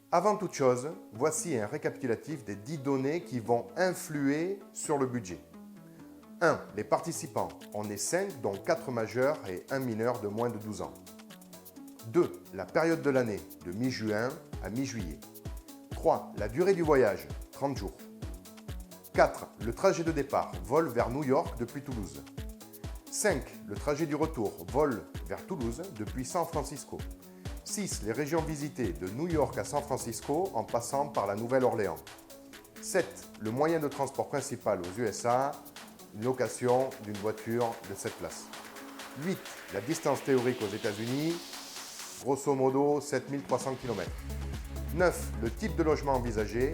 Avant toute chose, voici un récapitulatif des 10 données qui vont influer sur le budget. 1. Les participants. On est 5, dont 4 majeurs et 1 mineur de moins de 12 ans. 2. La période de l'année, de mi-juin à mi-juillet. 3. La durée du voyage, 30 jours. 4. Le trajet de départ, vol vers New York depuis Toulouse. 5. Le trajet du retour, vol vers Toulouse depuis San Francisco. 6. Les régions visitées de New York à San Francisco en passant par la Nouvelle-Orléans. 7. Le moyen de transport principal aux USA, une location d'une voiture de 7 places. 8. La distance théorique aux États-Unis, grosso modo 7300 km. 9. Le type de logement envisagé,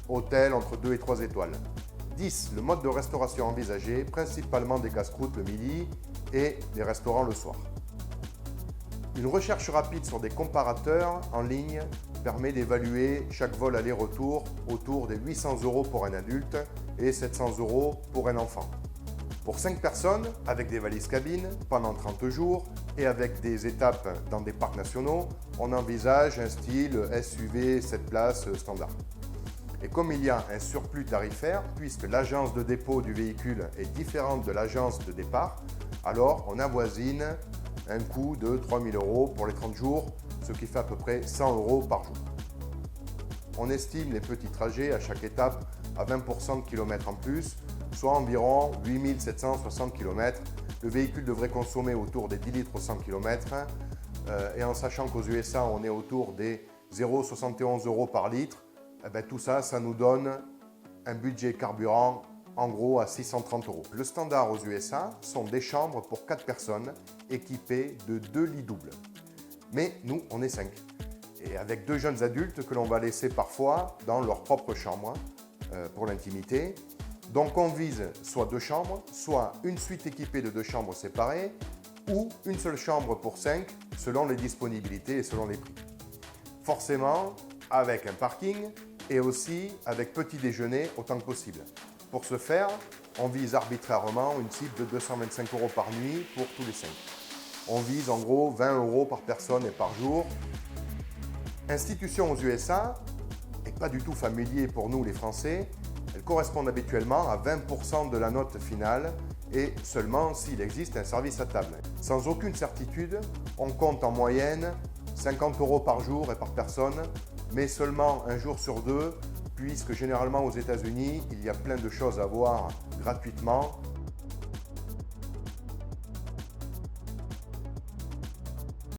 hôtel entre 2 et 3 étoiles. 10. Le mode de restauration envisagé, principalement des casse-croûtes le midi et des restaurants le soir. Une recherche rapide sur des comparateurs en ligne permet d'évaluer chaque vol aller-retour autour des 800 € pour un adulte et 700 € pour un enfant. Pour 5 personnes, avec des valises cabines, pendant 30 jours et avec des étapes dans des parcs nationaux, on envisage un style SUV 7 places standard. Et comme il y a un surplus tarifaire, puisque l'agence de dépôt du véhicule est différente de l'agence de départ, alors on avoisine un coût de 3 000 € pour les 30 jours, ce qui fait à peu près 100 € par jour. On estime les petits trajets à chaque étape à 20% de kilomètres en plus, soit environ 8 760 km. Le véhicule devrait consommer autour des 10 litres au 100 km et en sachant qu'aux USA on est autour des 0,71 € par litre, tout ça, ça nous donne un budget carburant en gros à 630 €. Le standard aux USA sont des chambres pour 4 personnes équipées de 2 lits doubles. Mais nous, on est 5. Et avec 2 jeunes adultes que l'on va laisser parfois dans leur propre chambre pour l'intimité. Donc on vise soit 2 chambres, soit une suite équipée de 2 chambres séparées ou une seule chambre pour 5 selon les disponibilités et selon les prix. Forcément, avec un parking et aussi avec petit déjeuner autant que possible. Pour ce faire, on vise arbitrairement une cible de 225 € par nuit pour tous les 5. On vise en gros 20 € par personne et par jour. Institution aux USA, et pas du tout familier pour nous les Français, elles correspondent habituellement à 20% de la note finale et seulement s'il existe un service à table. Sans aucune certitude, on compte en moyenne 50 € par jour et par personne, mais seulement un jour sur 2, puisque généralement aux États-Unis, il y a plein de choses à voir gratuitement